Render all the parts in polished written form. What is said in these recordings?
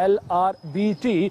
LRBT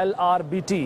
LRBT,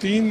3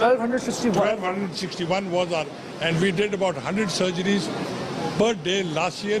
1261 was our, and we did about 100 surgeries per day last year,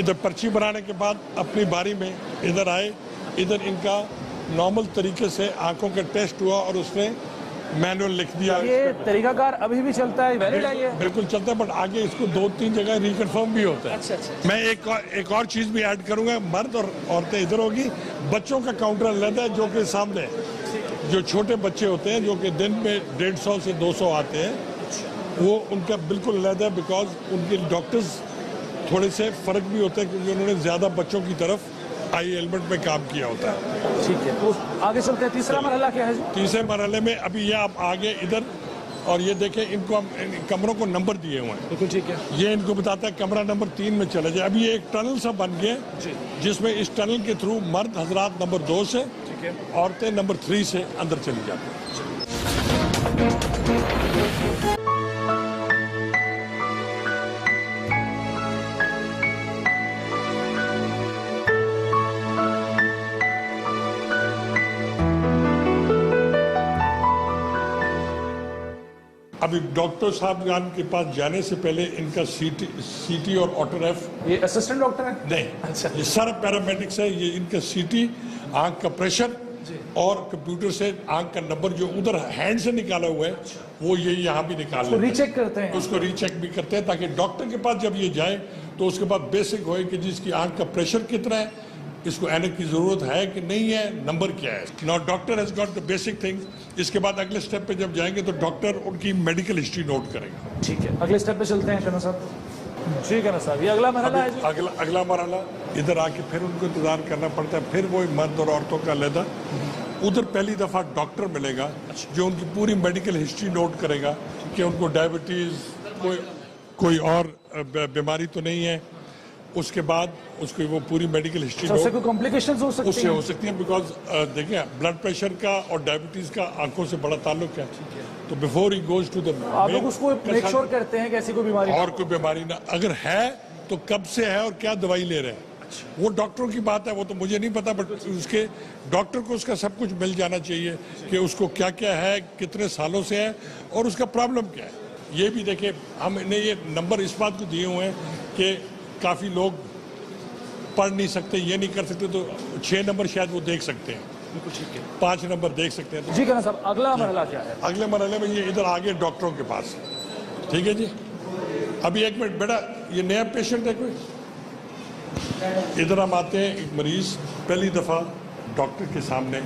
ادھر پرچی بنانے کے بعد اپنی باری میں ادھر آئے, ادھر ان کا نارمل طریقے سے آنکھوں کا ٹیسٹ ہوا اور اس نے مینول لکھ دیا. یہ طریقہ کار ابھی بھی چلتا ہے, ویلڈ ہے یہ؟ بالکل چلتا ہے, بٹ آگے اس کو 2-3 جگہ ریکنفرم بھی ہوتا ہے. اچھا. میں ایک اور چیز بھی ایڈ کروں گا, مرد اور عورتیں ادھر ہوگی, بچوں کا کاؤنٹر علیحدہ ہے جو کہ سامنے جو چھوٹے بچے ہوتے ہیں جو کہ دن میں 150 سے 200 آتے ہیں, وہ ان کا بالکل علیحدہ ہے, بیکاز ان کے ڈاکٹرز تھوڑے سے فرق بھی ہوتا ہے کیونکہ انہوں نے زیادہ بچوں کی طرف آئی ایلمنٹ میں کام کیا ہوتا ہے. ٹھیک ہے, تو آگے چلتے ہیں. تیسرا مرحلہ کیا ہے جی؟ تیسرے مرحلے میں ابھی یہ آپ آگے ادھر, اور یہ دیکھیں ان کو ہم کمروں کو نمبر دیے ہوئے ہیں. بالکل ٹھیک ہے. یہ ان کو بتاتا ہے کمرہ نمبر 3 میں چلا جائے. ابھی یہ ایک ٹنل سا بن گیا جس میں اس ٹنل کے تھرو مرد حضرات نمبر 2 سے, عورتیں نمبر 3 سے اندر چلی جاتی ہیں. ابھی ڈاکٹر صاحب جان کے پاس جانے سے پہلے ان کا سی ٹی اور آٹو ریف. یہ اسسٹنٹ ڈاکٹر ہے؟ نہیں, اچھا, یہ سارا پیرامیڈکس ہے. یہ ان کا سی ٹی, آنکھ کا پریشر اور کمپیوٹر سے آنکھ کا نمبر جو ادھر ہینڈ سے نکالا ہوا ہے وہ یہ یہاں بھی نکال لیتے ہیں. ری چیک کرتے ہیں, اس کو ری چیک بھی کرتے ہیں تاکہ ڈاکٹر کے پاس جب یہ جائے تو اس کے بعد بیسک ہوئے کہ جس کی آنکھ کا پریشر کتنا ہے, اس کو اینک کی ضرورت ہے کہ نہیں ہے, نمبر کیا ہے. نا doctor has got the basic thing. اس کے بعد اگلے سٹیپ پہ جب جائیں گے تو ڈاکٹر ان کی میڈیکل ہسٹری نوٹ کرے گا. ٹھیک ہے, اگلے سٹیپ پہ چلتے ہیں. شنو صاحب جی, کہنا صاحب یہ اگلا مرحلہ ہے جی. اگلا مرحلہ ادھر آ کے پھر ان کو انتظار کرنا پڑتا ہے. پھر وہ مرد اور عورتوں کا علیحدہ. ادھر پہلی دفعہ ڈاکٹر ملے گا جو ان کی پوری میڈیکل ہسٹری نوٹ کرے گا کہ ان کو ڈائبٹیز کوئی اور بیماری تو نہیں ہے. اس کے بعد اس کو وہ پوری میڈیکل ہسٹری اس سے کوئی کمپلیکیشنز ہو سکتی ہیں؟ ہو سکتی ہیں, بیکاز دیکھیں بلڈ پریشر کا اور ڈائبٹیز کا آنکھوں سے بڑا تعلق ہے. تو بیفور ہی گوز ٹو دا, آپ لوگ اس کو میک شور کرتے ہیں کہ ایسی کوئی بیماری اور کوئی بیماری نہ, اگر ہے تو کب سے ہے اور کیا دوائی لے رہے ہیں. وہ ڈاکٹروں کی بات ہے, وہ تو مجھے نہیں پتا, بٹ اس کے ڈاکٹر کو اس کا سب کچھ مل جانا چاہیے کہ اس کو کیا کیا ہے, کتنے سالوں سے ہے اور اس کا پرابلم کیا ہے. یہ بھی دیکھیں, ہم نے یہ نمبر اس بات کو دیے ہوئے ہیں کہ کافی لوگ پڑھ نہیں سکتے, یہ نہیں کر سکتے, تو 6 نمبر شاید وہ دیکھ سکتے ہیں. بالکل ٹھیک ہے. 5 نمبر دیکھ سکتے ہیں. جی کہنا صاحب اگلا مرحلہ کیا ہے؟ اگلے مرحلے میں یہ ادھر آگے ڈاکٹروں کے پاس. ٹھیک ہے جی, ابھی ایک منٹ بیٹا, یہ نیا پیشنٹ ہے کوئی؟ ادھر ہم آتے ہیں, ایک مریض پہلی دفعہ ڈاکٹر کے سامنے,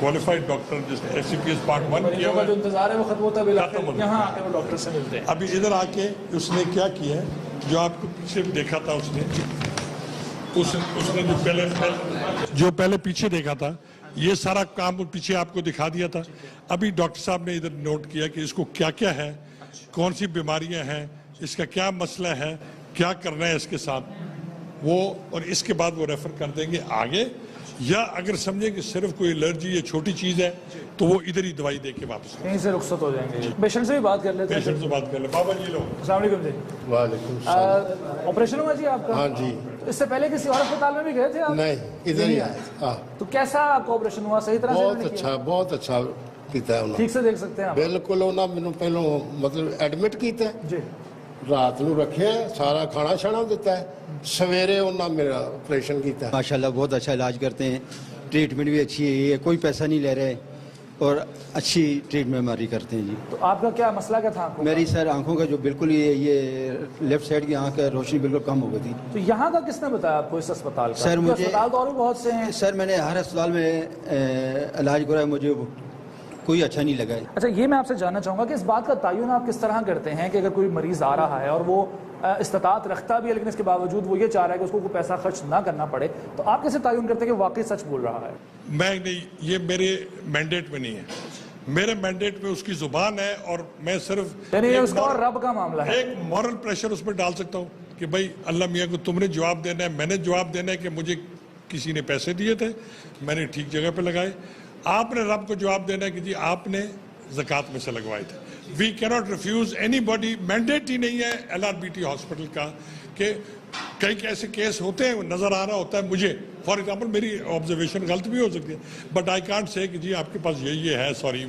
کوالیفائڈ ڈاکٹر جس نے S C P S part 1 کیا ہوا ہے, جو انتظار ہے وہ ختم ہوتا ہے, یہاں آ کے وہ ڈاکٹر سے ملتے ہیں. ابھی ادھر آ کے اس نے کیا کیا ہے, جو آپ کو پیچھے دیکھا تھا اس نے جو پہلے پیچھے دیکھا تھا, یہ سارا کام پیچھے آپ کو دکھا دیا تھا. ابھی ڈاکٹر صاحب نے ادھر نوٹ کیا کہ اس کو کیا کیا ہے, کون سی بیماریاں ہیں, اس کا کیا مسئلہ ہے, کیا کرنا ہے اس کے ساتھ, وہ اور اس کے بعد وہ ریفر کر دیں گے آگے. یا اگر سمجھیں کہ صرف کوئی الرجی یا چھوٹی چیز ہے تو وہ ادھر ہی دوائی دے کے واپس کہیں سے رخصت ہو جائیں گے. پیشنٹ سے بھی بات کر لیتے ہیں. پیشنٹ سے بات کر لیں. بابا جی لو. السلام علیکم جی. وعلیکم السلام. آپریشن ہوا جی آپ کا؟ ہاں جی. اس سے پہلے کسی اور اسپتال میں بھی گئے تھے آپ؟ نہیں, ادھر ہی آئے. تو کیسا آپ کا آپریشن ہوا, صحیح طرح سے؟ بہت اچھا کیتا ہے انہوں. ٹھیک سے دیکھ سکتے ہیں آپ؟ بالکل. انہوں نے پہلو مطلب ایڈمٹ کیتا ہے جی, رات نو رکھے, سارا کھانا شانا دیتا ہے, سویرے انہوں نے میرا آپریشن کیتا ہے. ماشاءاللہ بہت اچھا علاج کرتے ہیں, ٹریٹمنٹ بھی اچھی ہے, یہ کوئی پیسہ نہیں لے رہے اور اچھی ٹریٹمنٹ ہماری کرتے ہیں جی. تو آپ کا کیا مسئلہ کیا تھا؟ میری سر آنکھوں کا جو بالکل یہ لیفٹ سائڈ کی آنکھ کا روشنی بالکل کم ہو گئی تھی. تو یہاں کا کس نے بتایا آپ کو اس اسپتال کا؟ سر مجھے اسپتال تو اور بھی بہت سے ہیں. سر میں نے ہر اسپتال میں علاج کرایا, مجھے کوئی اچھا نہیں لگا. اچھا, یہ میں آپ سے جاننا چاہوں گا کہ اس بات کا تعین آپ کس طرح کرتے ہیں کہ اگر کوئی مریض آ رہا ہے اور وہ استطاعت رکھتا بھی ہے لیکن اس کے باوجود وہ یہ چاہ رہا ہے کہ اس کو کوئی پیسہ خرچ نہ کرنا پڑے, تو آپ کیسے تعین کرتے ہیں کہ واقعی سچ بول رہا ہے؟ میں نہیں, یہ میرے مینڈیٹ میں نہیں ہے. میرے مینڈیٹ میں اس کی زبان ہے اور میں صرف یعنی اس کا اور رب کا معاملہ ہے. ایک مورل پریشر اس پہ ڈال سکتا ہوں کہ بھائی اللہ میاں کو تم نے جواب دینا ہے, میں نے جواب دینا ہے کہ مجھے کسی نے پیسے دیے تھے, میں نے ٹھیک جگہ پہ لگائے. آپ نے رب کو جواب دینا ہے کہ جی آپ نے زکوٰۃ میں سے لگوائے تھے. وی کینٹ ریفیوز اینی باڈی. مینڈیٹ ہی نہیں ہے LRBT ہاسپٹل کا کہ کئی ایسے کیس ہوتے ہیں, نظر آ رہا ہوتا ہے مجھے, فار ایگزامپل میری آبزرویشن غلط بھی ہو سکتی ہے, بٹ آئی کانٹ سے کہ جی آپ کے پاس یہ ہے, سوری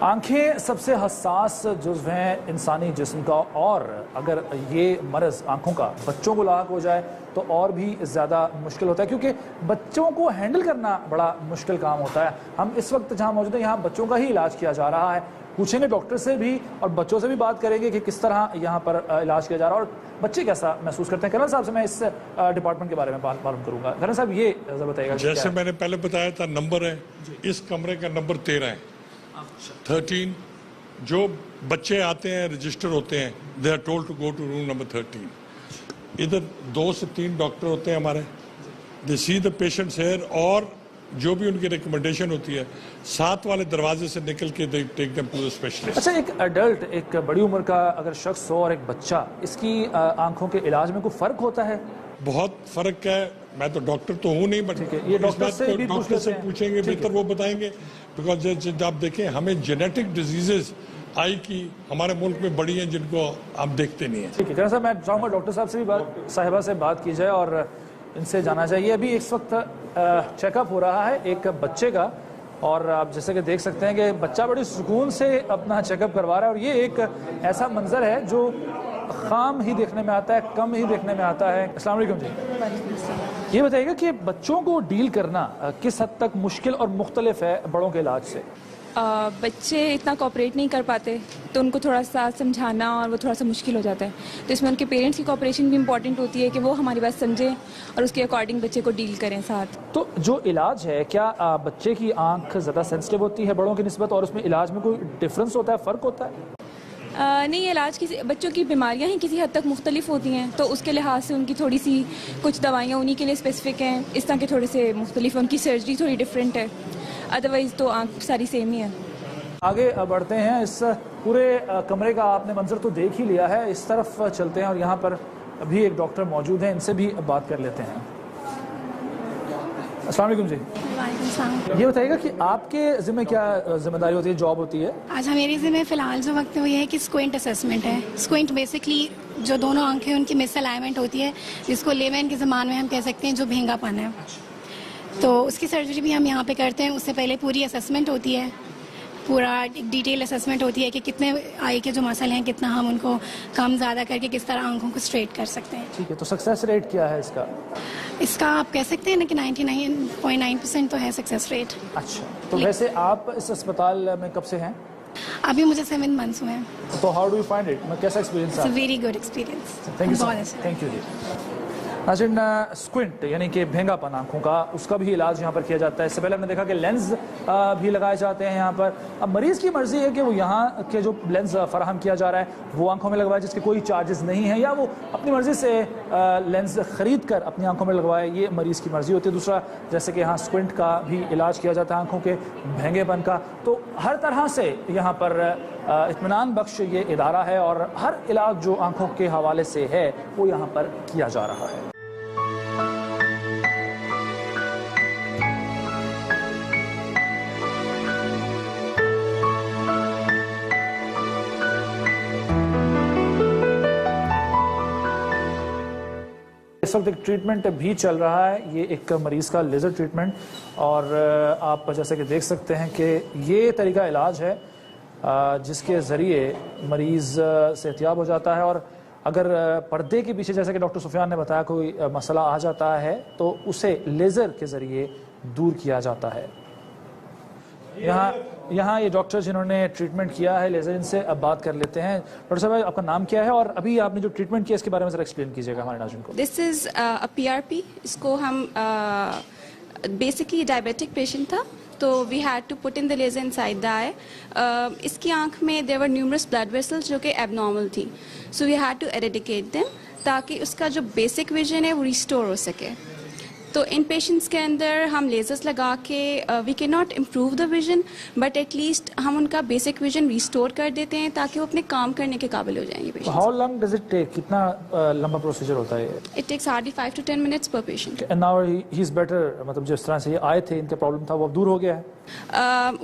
آنکھیں سب سے حساس جزو ہیں انسانی جسم کا، اور اگر یہ مرض آنکھوں کا بچوں کو لاحق ہو جائے تو اور بھی زیادہ مشکل ہوتا ہے، کیونکہ بچوں کو ہینڈل کرنا بڑا مشکل کام ہوتا ہے۔ ہم اس وقت جہاں موجود ہیں یہاں بچوں کا ہی علاج کیا جا رہا ہے، پوچھیں گے ڈاکٹر سے بھی اور بچوں سے بھی بات کریں گے کہ کس طرح یہاں پر علاج کیا جا رہا ہے اور بچے کیسا محسوس کرتے ہیں۔ کرنل صاحب سے میں اس ڈپارٹمنٹ کے بارے میں معلوم کروں گا۔ کرنل صاحب یہ ذرا بتائیے گا، جیسے میں نے پہلے بتایا تھا نمبر ہے، اس کمرے کا نمبر 13 ہے، 13 جو بچے آتے ہیں رجسٹر ہوتے ہیں they are told to go to room number 13۔ ادھر 2 سے 3 ڈاکٹر ہوتے ہیں ہمارے، دے سی دا پیشنٹس ہیئر، اور جو بھی ان کی ریکمنڈیشن ہوتی ہے 7 والے دروازے سے نکل کے they take them to the specialist. اچھا، ایک ایڈلٹ، ایک بڑی عمر کا اگر شخص ہو اور ایک بچہ، اس کی آنکھوں کے علاج میں کوئی فرق ہوتا ہے؟ بہت فرق ہے، میں تو ڈاکٹر تو ہوں نہیں، بٹ یہ ڈاکٹر سے پوچھیں گے، بہتر وہ بتائیں گے، بیکاز آپ دیکھیں ہمیں جینیٹک ڈیزیزز آئی کی ہمارے ملک میں بڑی ہیں جن کو ہم دیکھتے نہیں ہیں۔ ٹھیک ہے کرنل صاحب، میں چاہوں گا ڈاکٹر صاحب سے بھی صاحبہ سے بات کی جائے اور ان سے جانا چاہیے۔ ابھی اس وقت چیک اپ ہو رہا ہے ایک بچے کا، اور آپ جیسے کہ دیکھ سکتے ہیں کہ بچہ بڑی سکون سے اپنا چیک اپ کروا رہا ہے، اور یہ ایک ایسا منظر ہے جو خام ہی دیکھنے میں آتا ہے، کم ہی دیکھنے میں آتا ہے۔ السلام علیکم جی، یہ بتائیے گا کہ بچوں کو ڈیل کرنا کس حد تک مشکل اور مختلف ہے بڑوں کے علاج سے؟ بچے اتنا کوآپریٹ نہیں کر پاتے تو ان کو تھوڑا سا سمجھانا اور وہ تھوڑا سا مشکل ہو جاتا ہے، تو اس میں ان کے پیرنٹس کی کوآپریشن بھی امپورٹنٹ ہوتی ہے کہ وہ ہماری بات سمجھیں اور اس کے اکارڈنگ بچے کو ڈیل کریں ساتھ۔ تو جو علاج ہے، کیا بچے کی آنکھ زیادہ سینسٹیو ہوتی ہے بڑوں کی نسبت، اور اس میں علاج میں کوئی ڈفرینس ہوتا ہے، فرق ہوتا ہے؟ نہیں، علاج بچوں کی بیماریاں ہی کسی حد تک مختلف ہوتی ہیں، تو اس کے لحاظ سے ان کی تھوڑی سی کچھ دوائیاں انہی کے لیے اسپیسیفک ہیں، اس طرح کے تھوڑے سے مختلف، ان کی سرجری تھوڑی ڈفرینٹ ہے، ادروائز تو آنکھ ساری سیم ہی ہے۔ آگے بڑھتے ہیں، اس پورے کمرے کا آپ نے منظر تو دیکھ ہی لیا ہے، اس طرف چلتے ہیں اور یہاں پر ابھی ایک ڈاکٹر موجود ہیں، ان سے بھی بات کر لیتے ہیں۔ السلام علیکم جی، وعلیکم السلام۔ یہ بتائیے گا کہ آپ کے ذمہ کیا ذمہ داری ہوتی ہے، جاب ہوتی ہے؟ آج میری ذمہ فی الحال جو وقت وہ یہ ہے کہ اسکوئنٹ اسیسمنٹ ہے۔ اسکوئنٹ بیسکلی جو دونوں آنکھیں ان کی مس الائنمنٹ ہوتی ہے، جس کو لیمین کے زبان میں ہم کہہ سکتے ہیں جو بھینگا پن ہے، تو اس کی سرجری بھی ہم یہاں پہ کرتے ہیں۔ اس سے پہلے پوری اسیسمنٹ ہوتی ہے، پورا ڈیٹیل اسیسمنٹ ہوتی ہے کہ کتنے آئی کے جو مسئلے ہیں کتنا ہم ان کو کم زیادہ کر کے کس طرح آنکھوں کو اسٹریٹ کر سکتے ہیں۔ ٹھیک ہے، تو سکسیس ریٹ کیا ہے اس کا؟ اس کا آپ کہہ سکتے ہیں نا کہ 99.9% تو ہے سکسیس ریٹ۔ اچھا، تو ویسے آپ اس اسپتال میں کب سے ہیں؟ ابھی مجھے 7 منتھس ہوئے ہیں۔ تو how do you find it? کیسا ایکسپیرینس ہے؟ Very good experience. Thank you so بہت مچ، اچھا۔ تھینک یو جی۔ ناظرین، اسکوئنٹ یعنی کہ بھینگا پن آنکھوں کا، اس کا بھی علاج یہاں پر کیا جاتا ہے۔ اس سے پہلے ہم نے دیکھا کہ لینز بھی لگائے جاتے ہیں یہاں پر۔ اب مریض کی مرضی ہے کہ وہ یہاں کے جو لینز فراہم کیا جا رہا ہے وہ آنکھوں میں لگوائے، جس کے کوئی چارجز نہیں ہیں، یا وہ اپنی مرضی سے لینز خرید کر اپنی آنکھوں میں لگوائے، یہ مریض کی مرضی ہوتی ہے۔ دوسرا، جیسے کہ یہاں اسکوئنٹ کا بھی علاج کیا جاتا ہے آنکھوں کے بھینگے پن کا، تو ہر طرح سے یہاں پر اطمینان بخش یہ ادارہ ہے، اور ہر علاج جو آنکھوں کے حوالے سے ہے وہ یہاں پر کیا جا رہا ہے۔ اس وقت ایک ٹریٹمنٹ بھی چل رہا ہے، یہ ایک مریض کا لیزر ٹریٹمنٹ، اور آپ جیسے کہ دیکھ سکتے ہیں کہ یہ طریقہ علاج ہے جس کے ذریعے مریض صحتیاب ہو جاتا ہے، اور اگر پردے کے پیچھے جیسے کہ ڈاکٹر سفیان نے بتایا کوئی مسئلہ آ جاتا ہے تو اسے لیزر کے ذریعے دور کیا جاتا ہے۔ یہاں یہ ڈاکٹر جنہوں نے ٹریٹمنٹ کیا ہے لیزر، ان سے اب بات کر لیتے ہیں۔ ڈاکٹر صاحب، آپ کا نام کیا ہے اور ابھی آپ نے جو ٹریٹمنٹ کیا اس کے بارے میں ذرا ایکسپلین کیجیے گا ہمارے ناظرین کو۔ دس از PRP، اس کو ہم بیسکلی ڈائبیٹک پیشنٹ تھا، تو we had to put in the laser ان سائڈ دا آئی۔ اس کی آنکھ میں there were numerous blood vessels جو کہ ایب نارمل تھی، so we had to eradicate them تاکہ اس کا جو بیسک ویژن ہے وہ ریسٹور ہو سکے۔ تو ان پیشنٹس کے اندر ہم لیزرس لگا کے we can not improve the vision, but at least ہم ان کا بیسک ویژن ریسٹور کر دیتے ہیں تاکہ وہ اپنے کام کرنے کے قابل ہو جائیں گے patients. How long does it take? کتنا لمبا پروسیجر ہوتا ہے؟ It takes hardly 5 to 10 minutes per patient۔ And now he is better, مطلب جس طرح سے یہ آئے تھے ان کا پرابلم تھا وہ اب دور ہو گیا ہے؟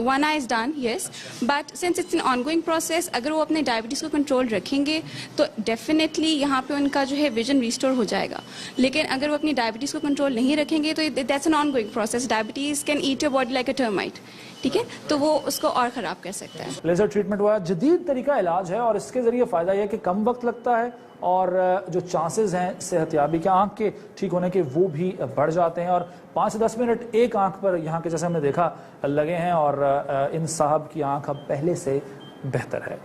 One eye is done, yes, but since it's an ongoing process، اگر وہ اپنے ڈائبٹیز کو کنٹرول رکھیں گے تو ڈیفینیٹلی یہاں پہ ان کا جو ہے ویژن ریسٹور ہو جائے گا، لیکن اگر وہ اپنی ڈائبٹیز کو کنٹرول نہیں رکھیں گے تو that's an ongoing process. Diabetes can eat your body like a termite, ٹھیک ہے, تو وہ اس کو اور خراب کر سکتا ہے. لیزر ٹریٹمنٹ ہوا جدید طریقہ علاج ہے اور اس کے ذریعے فائدہ یہ ہے کہ کم وقت لگتا ہے اور جو چانسز ہیں صحت یابی کے, آنکھ کے ٹھیک ہونے کے, وہ بھی بڑھ جاتے ہیں. اور 5 سے 10 منٹ ایک آنکھ پر یہاں کے جیسے ہم نے دیکھا لگے ہیں اور ان صاحب کی آنکھ اب پہلے سے بہتر ہے.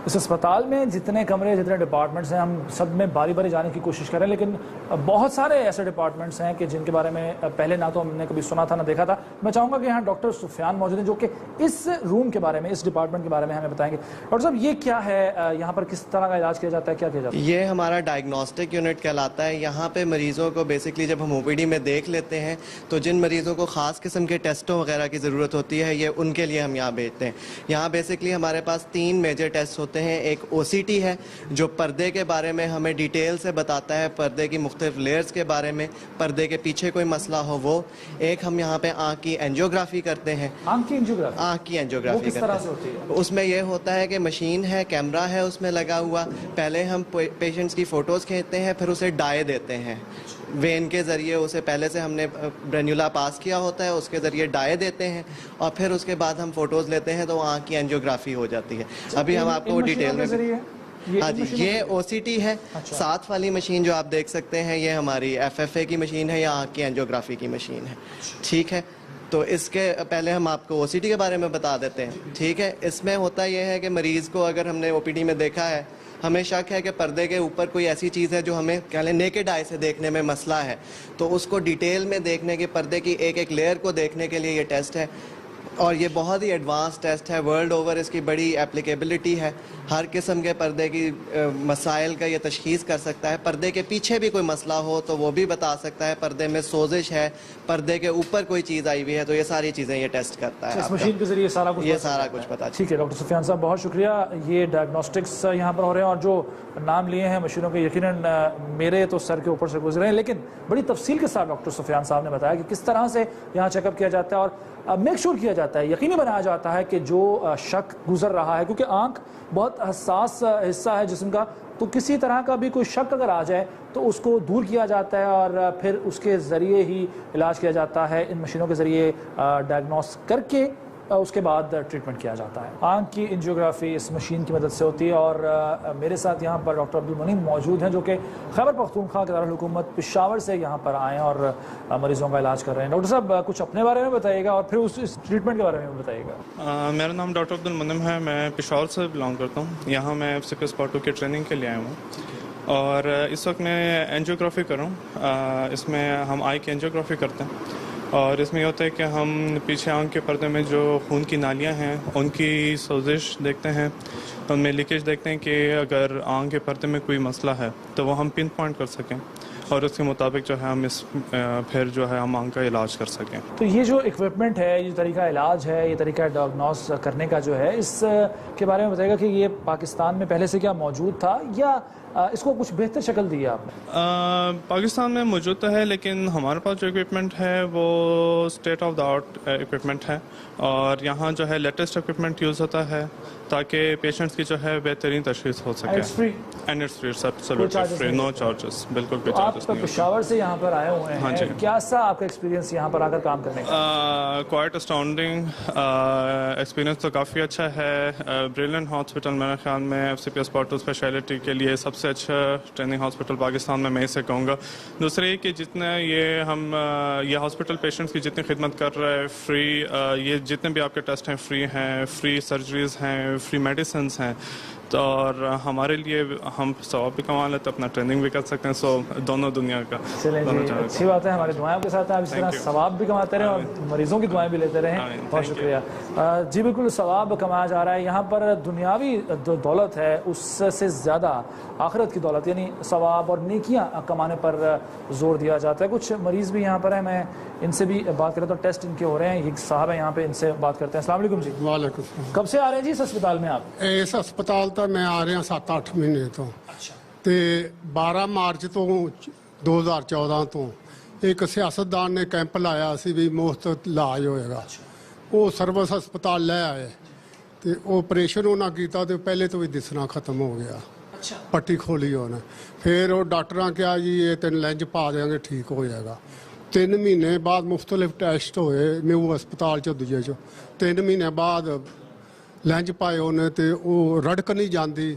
اس اسپتال میں جتنے کمرے جتنے ڈپارٹمنٹس ہیں ہم سب میں باری باری جانے کی کوشش کریں, لیکن بہت سارے ایسے ڈپارٹمنٹس ہیں کہ جن کے بارے میں پہلے نہ تو ہم نے کبھی سنا تھا نہ دیکھا تھا. میں چاہوں گا کہ یہاں ڈاکٹر سفیان موجود ہیں جو کہ اس روم کے بارے میں, اس ڈپارٹمنٹ کے بارے میں ہمیں بتائیں گے. ڈاکٹر صاحب یہ کیا ہے, یہاں پر کس طرح کا علاج کیا جاتا ہے, کیا کیا جاتا ہے؟ یہ ہمارا ڈائگنوسٹک یونٹ کہلاتا ہے. یہاں پہ مریضوں کو بیسکلی جب ہم او پی ڈی میں دیکھ لیتے ہیں تو جن مریضوں کو خاص قسم کے ٹیسٹوں وغیرہ کی ضرورت ہوتی ہے یہ ان کے لیے ہم یہاں بھیجتے ہیں. یہاں بیسکلی ہمارے پاس 3 میجر ٹیسٹ ہوتے ہیں. ایک او سی ٹی ہے جو پردے کے بارے میں ہمیں ڈیٹیل سے بتاتا ہے, پردے کی مختلف لیئرز کے بارے میں, پردے کے پیچھے کوئی مسئلہ ہو وہ. ایک ہم یہاں پہ آنکھ کی اینجیوگرافی کرتے ہیں. آنکھ کی اینجیوگرافی؟ آنکھ کی اینجیوگرافی کس طرح سے ہوتی ہے؟ اس میں یہ ہوتا ہے کہ مشین ہے, کیمرہ ہے اس میں لگا ہوا. پہلے ہم پیشنٹس کی فوٹوز کھینچتے ہیں, پھر اسے ڈائے دیتے ہیں وین کے ذریعے. اسے پہلے سے ہم نے برینیولا پاس کیا ہوتا ہے, اس کے ذریعے ڈائے دیتے ہیں اور پھر اس کے بعد ہم فوٹوز لیتے ہیں تو آنکھ کی اینجیوگرافی ہو جاتی ہے. ابھی ہم آپ کو ڈیٹیل میں, ہاں جی, یہ او سی ٹی ہے. ساتھ والی مشین جو آپ دیکھ سکتے ہیں یہ ہماری ایف ایف اے کی مشین ہے یا آنکھ کی اینجیوگرافی کی مشین ہے. ٹھیک ہے, تو اس کے پہلے ہم آپ کو او سی ٹی کے بارے میں بتا دیتے ہیں. ٹھیک ہے, اس میں ہوتا یہ ہے کہ مریض کو اگر ہم نے او پی ڈی میں دیکھا ہے, ہمیں شک ہے کہ پردے کے اوپر کوئی ایسی چیز ہے جو ہمیں کہہ لیں نیکڈ آئی سے دیکھنے میں مسئلہ ہے, تو اس کو ڈیٹیل میں دیکھنے کے, پردے کی ایک ایک لیئر کو دیکھنے کے لیے یہ ٹیسٹ ہے. اور یہ بہت ہی ایڈوانس ٹیسٹ ہے, ورلڈ اوور اس کی بڑی اپلیکیبلٹی ہے. ہر قسم کے پردے کی مسائل کا یہ تشخیص کر سکتا ہے. پردے کے پیچھے بھی کوئی مسئلہ ہو تو وہ بھی بتا سکتا ہے. پردے میں سوزش ہے, پردے کے اوپر کوئی چیز آئی ہوئی ہے, تو یہ ساری چیزیں یہ ٹیسٹ کرتا ہے. اس مشین کے ذریعے سارا کچھ, یہ سارا کچھ پتا. ٹھیک ہے ڈاکٹر سفیان صاحب, بہت شکریہ. یہ ڈائگنوسٹکس یہاں پر ہو رہے ہیں اور جو نام لیے ہیں مشینوں کے یقیناً میرے تو سر کے اوپر سے گزرے ہیں, لیکن بڑی تفصیل کے ساتھ ڈاکٹر سفیان صاحب نے بتایا کہ کس طرح سے یہاں چیک اپ کیا جاتا ہے اور میک شور کیا جاتا ہے, یقینی بنایا جاتا ہے کہ جو شک گزر رہا ہے, کیونکہ آنکھ بہت حساس حصہ ہے جسم کا, تو کسی طرح کا بھی کوئی شک اگر آ جائے تو اس کو دور کیا جاتا ہے اور پھر اس کے ذریعے ہی علاج کیا جاتا ہے. ان مشینوں کے ذریعے ڈائگنوس کر کے اس کے بعد ٹریٹمنٹ کیا جاتا ہے. آنکھ کی اینجیوگرافی اس مشین کی مدد سے ہوتی ہے. اور میرے ساتھ یہاں پر ڈاکٹر عبدالمنیم موجود ہیں جو کہ خیبر پختونخوا کے دارالحکومت پشاور سے یہاں پر آئے ہیں اور مریضوں کا علاج کر رہے ہیں. ڈاکٹر صاحب کچھ اپنے بارے میں بتائیے گا اور پھر اس ٹریٹمنٹ کے بارے میں بتائیے گا. میرا نام ڈاکٹر عبدالمنیم ہے, میں پشاور سے بلانگ کرتا ہوں. یہاں میں ایف سی پی اسپاٹ 2 کی ٹریننگ کے لیے آیا ہوں اور اس وقت میں اینجیوگرافی کر رہا ہوں. اس میں ہم آئی کی اینجیوگرافی کرتے ہیں اور اس میں یہ ہوتا ہے کہ ہم پیچھے آنکھ کے پردے میں جو خون کی نالیاں ہیں ان کی سوزش دیکھتے ہیں, ان میں لیکیج دیکھتے ہیں کہ اگر آنکھ کے پردے میں کوئی مسئلہ ہے تو وہ ہم پن پوائنٹ کر سکیں اور اس کے مطابق جو ہے ہم پھر جو ہے ہم آنکھ کا علاج کر سکیں. تو یہ جو اکوپمنٹ ہے, یہ طریقہ علاج ہے, یہ طریقہ ڈائگنوس کرنے کا جو ہے, اس کے بارے میں بتائیے گا کہ یہ پاکستان میں پہلے سے کیا موجود تھا یا اس کو کچھ بہتر شکل دی آپ نے؟ پاکستان میں موجود تو ہے لیکن ہمارے پاس جو اکوپمنٹ ہے وہ state of the art equipment ہے اور یہاں جو ہے لیٹسٹ اکوپمنٹ یوز ہوتا ہے تاکہ پیشنٹس کی جو ہے بہترین تشخیص ہو سکے. And it's free, absolutely free, no charges, بالکل کوئی چارجز نہیں. آپ پشاور سے یہاں پر آئے ہوئے ہیں, کیا سا آپ کا ایکسپیرینس یہاں پر آ کر کام کرنے کا؟ کوائٹ اسٹاؤنڈنگ ایکسپیرینس تو کافی اچھا ہے. بریلینٹ ہاسپٹل میرے خیال میں ایف سی پی اسپاٹ 2 اسپیشلٹی کے لیے سب سے اچھا ٹریننگ ہاسپٹل پاکستان میں اسے کہوں گا. دوسرے کہ جتنے یہ ہاسپٹل پیشنٹس کی جتنی خدمت کر رہا ہے, فری, یہ جتنے بھی آپ کے ٹیسٹ ہیں فری ہیں, فری سرجریز ہیں, فری میڈیسنس ہیں, تو اور ہمارے لیے ہم ثواب بھی کما لیتے ہیں, اپنا ٹریننگ بھی کر سکتے ہیں. سو دونوں دنیا کا. چلیں جی, اچھی بات ہے, ہماری دعائیں آپ کے ساتھ ہیں, آپ اس طرح ثواب بھی کماتے رہیں اور مریضوں کی دعائیں بھی لیتے رہیں. بہت شکریہ. جی بالکل, ثواب کمایا جا رہا ہے یہاں پر. دنیاوی دولت ہے اس سے زیادہ آخرت کی دولت یعنی ثواب اور نیکیاں کمانے پر زور دیا جاتا ہے. کچھ مریض بھی یہاں پر ہیں, میں ان سے بھی بات کرتا ہوں. ٹیسٹ ان کے ہو رہے ہیں, ایک صاحب ہیں یہاں پہ, ان سے بات کرتے ہیں. السلام علیکم جی. وعلیکم السلام. کب سے آ رہے ہیں جی اس ہسپتال میں آپ؟ اس ہسپتال ਤਾਂ ਮੈਂ ਆ ਰਿਹਾ 7-8 ਮਹੀਨੇ ਤੋਂ. ਤੇ 12 ਮਾਰਚ ਤੋਂ 2014 ਤੋਂ ਇੱਕ ਸਿਆਸਤਦਾਨ ਨੇ ਕੈਂਪ ਲਾਇਆ ਸੀ ਵੀ ਮੁਫਤ ਇਲਾਜ ਹੋਏਗਾ. ਉਹ ਸਰਵਿਸ ਹਸਪਤਾਲ ਲੈ ਆਏ ਤੇ ਆਪਰੇਸ਼ਨ ਉਹਨਾਂ ਕੀਤਾ ਤੇ ਪਹਿਲੇ ਤੋਂ ਹੀ ਦਿਸਣਾ ਖਤਮ ਹੋ ਗਿਆ। ਪੱਟੀ ਖੋਲੀ ਉਹਨੇ, ਫਿਰ ਉਹ ਡਾਕਟਰਾਂ ਕਿਹਾ ਜੀ ਇਹ ਤੈਨੂੰ ਲੈਂਜ ਪਾ ਦੇਵਾਂਗੇ ਠੀਕ ਹੋ ਜਾਏਗਾ। 3 ਮਹੀਨੇ ਬਾਅਦ ਮੁxtਲਿਫ ਟੈਸਟ ਹੋਏ ਨਿਊ ਹਸਪਤਾਲ ਚ ਦੂਜੇ ਚ, 3 ਮਹੀਨੇ ਬਾਅਦ ਲੈਂਜ ਪਾਏ ਉਹਨੇ ਤੇ ਉਹ ਰੜਕ ਨਹੀਂ ਜਾਂਦੀ,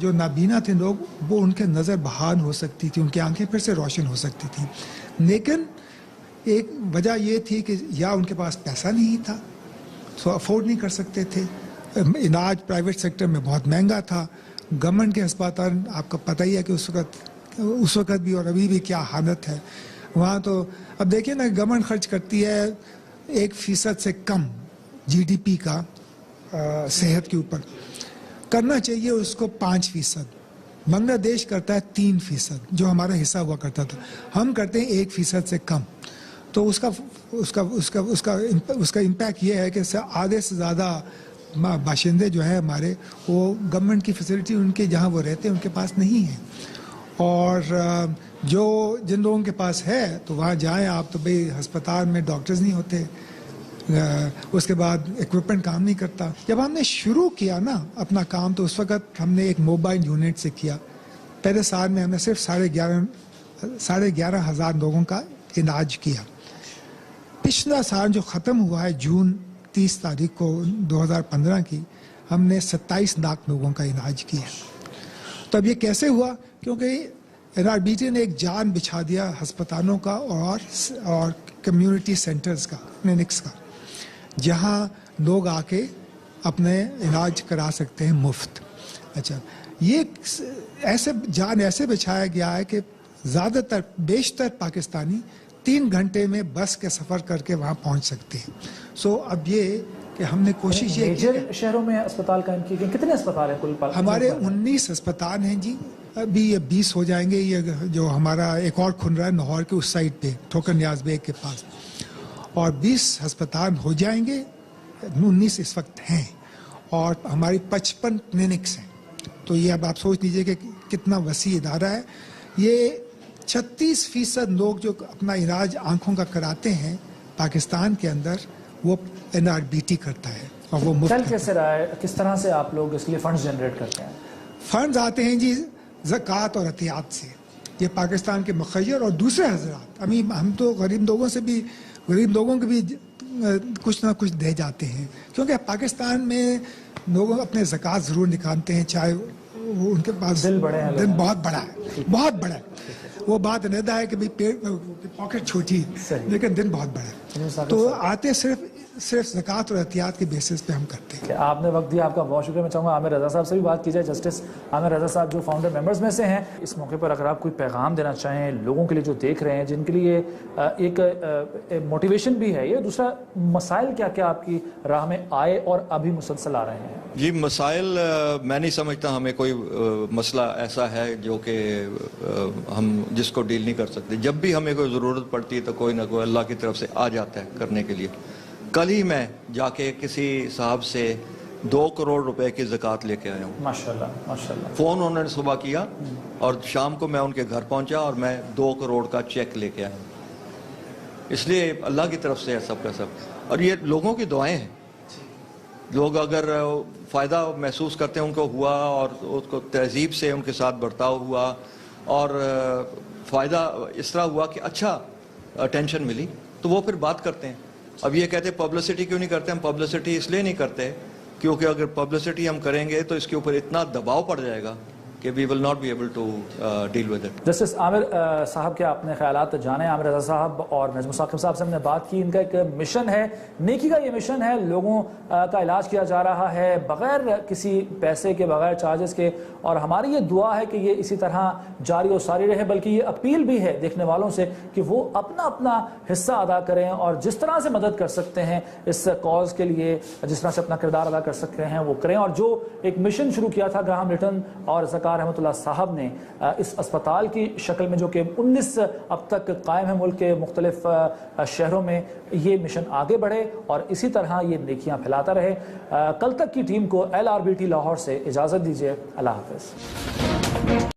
جو نابینا تھے لوگ وہ ان کے نظر بحال ہو سکتی تھی, ان کی آنکھیں پھر سے روشن ہو سکتی تھیں. لیکن ایک وجہ یہ تھی کہ یا ان کے پاس پیسہ نہیں تھا, سو افورڈ نہیں کر سکتے تھے, علاج پرائیویٹ سیکٹر میں بہت مہنگا تھا. گورنمنٹ کے ہسپتال آپ کو پتہ ہی ہے کہ اس وقت بھی اور ابھی بھی کیا حالت ہے وہاں. تو اب دیکھیں نا, گورنمنٹ خرچ کرتی ہے 1% سے کم GDP کا صحت کے اوپر, کرنا چاہیے اس کو 5%. بنگلہ دیش کرتا ہے 3% جو ہمارا حصہ ہوا کرتا تھا, ہم کرتے ہیں 1% سے کم. تو اس کا امپیکٹ یہ ہے کہ آدھے سے زیادہ باشندے جو ہیں ہمارے, وہ گورنمنٹ کی فیسلٹی ان کے جہاں وہ رہتے ہیں ان کے پاس نہیں ہے. اور جن لوگوں کے پاس ہے تو وہاں جائیں آپ, تو بھئی ہسپتال میں ڈاکٹرز نہیں ہوتے, اس کے بعد اکوپمنٹ کام نہیں کرتا. جب ہم نے شروع کیا نا اپنا کام تو اس وقت ہم نے ایک موبائل یونٹ سے کیا. پہلے سال میں ہم نے صرف 11,500 لوگوں کا علاج کیا. پچھلا سال جو ختم ہوا ہے جون 30 تاریخ کو 2015 کی, ہم نے 27 لاکھ لوگوں کا علاج کیا. تو اب یہ کیسے ہوا؟ کیونکہ NRBT نے ایک جان بچھا دیا ہسپتالوں کا اور کمیونٹی سینٹرز کا, کلینکس کا, جہاں لوگ آ کے اپنے علاج کرا سکتے ہیں مفت. اچھا, یہ ایسے بچھایا گیا ہے کہ زیادہ تر بیشتر پاکستانی 3 گھنٹے میں بس کے سفر کر کے وہاں پہنچ سکتے ہیں. سو اب یہ کہ ہم نے کوشش یہ کی, شہروں میں اسپتال قائم کیے گئے. کتنے اسپتال ہیں کل؟ ہمارے 19 اسپتال ہیں جی, ابھی یہ 20 ہو جائیں گے. یہ جو ہمارا ایک اور کھل رہا ہے لاہور کے اس سائڈ پہ ٹھوکر نیاز بیگ کے پاس, اور 20 ہسپتال ہو جائیں گے. 19 اس وقت ہیں اور ہماری 55 کلینکس ہیں. تو یہ اب آپ سوچ لیجئے کہ کتنا وسیع ادارہ ہے. یہ 36% لوگ جو اپنا علاج آنکھوں کا کراتے ہیں پاکستان کے اندر, وہ NRBT کرتا ہے اور وہ مفت. چل کیسے رہا ہے, کس طرح سے آپ لوگ اس کے لیے فنڈز جنریٹ کرتے ہیں؟ فنڈز آتے ہیں جی زکوٰۃ اور عطیات سے. یہ پاکستان کے مخیر اور دوسرے حضرات, ہم تو غریب لوگوں کے بھی کچھ نہ کچھ دے جاتے ہیں, کیونکہ پاکستان میں لوگ اپنے زکوٰۃ ضرور نکالتے ہیں, چاہے وہ ان کے پاس دل بہت بڑا ہے. وہ بات علیحدہ ہے کہ پاکٹ چھوٹی ہے لیکن دن بہت بڑا ہے. تو آتے صرف زکوٰۃ اور احتیاط کے بیسس پہ ہم کرتے ہیں. آپ نے وقت دیا, آپ کا بہت شکریہ. میں چاہوں گا عامر رضا صاحب سے بھی بات کی جائے. جسٹس عامر رضا صاحب جو فاؤنڈر ممبرز میں سے ہیں, اس موقع پر اگر آپ کوئی پیغام دینا چاہیں لوگوں کے لیے جو دیکھ رہے ہیں, جن کے لیے ایک موٹیویشن بھی ہے, یہ دوسرا مسائل کیا کیا آپ کی راہ میں آئے اور ابھی مسلسل آ رہے ہیں؟ جی, مسائل میں نہیں سمجھتا ہمیں کوئی مسئلہ ایسا ہے جو کہ ہم جس کو ڈیل نہیں کر سکتے. جب بھی ہمیں کوئی ضرورت پڑتی ہے تو کوئی نہ کوئی اللہ کی طرف سے آ جاتا ہے کرنے کے لیے. کل ہی میں جا کے کسی صاحب سے 2 کروڑ روپے کی زکوٰۃ لے کے آیا ہوں. ماشاءاللہ ماشاءاللہ. فون انہوں نے صبح کیا اور شام کو میں ان کے گھر پہنچا اور میں 2 کروڑ کا چیک لے کے آیا ہوں. اس لیے اللہ کی طرف سے ہے سب کا سب, اور یہ لوگوں کی دعائیں ہیں. لوگ اگر فائدہ محسوس کرتے ہیں, ان کو ہوا اور اس کو تہذیب سے ان کے ساتھ برتاؤ ہوا اور فائدہ اس طرح ہوا کہ اچھا اٹینشن ملی, تو وہ پھر بات کرتے ہیں. اب یہ کہتے ہیں پبلسٹی کیوں نہیں کرتے؟ ہم پبلسٹی اس لیے نہیں کرتے کیونکہ اگر پبلسٹی ہم کریں گے تو اس کے اوپر اتنا دباؤ پڑ جائے گا کہ we will not be able to deal with it. Justice Aamir صاحب کے اپنے خیالات جانیں. عامر رضا صاحب اور نجم ثاقب صاحب سے ہم نے بات کی. ان کا ایک مشن ہے, نیکی کا یہ مشن ہے, لوگوں کا علاج کیا جا رہا ہے بغیر کسی پیسے کے, بغیر چارجز کے, اور ہماری یہ دعا ہے کہ یہ اسی طرح جاری و ساری رہے. بلکہ یہ اپیل بھی ہے دیکھنے والوں سے کہ وہ اپنا حصہ ادا کریں اور جس طرح سے مدد کر سکتے ہیں اس کاز کے لیے, جس طرح سے اپنا کردار ادا کر سکتے ہیں وہ کریں. اور جو ایک مشن شروع کیا تھا گراہم لٹن اور زکار رحمۃ اللہ صاحب نے اس اسپتال کی شکل میں, جو کہ 19 اب تک قائم ہے ملک کے مختلف شہروں میں, یہ مشن آگے بڑھے اور اسی طرح یہ نیکیاں پھیلاتا رہے. کل تک کی ٹیم کو LRBT لاہور سے اجازت دیجیے. اللہ حافظ.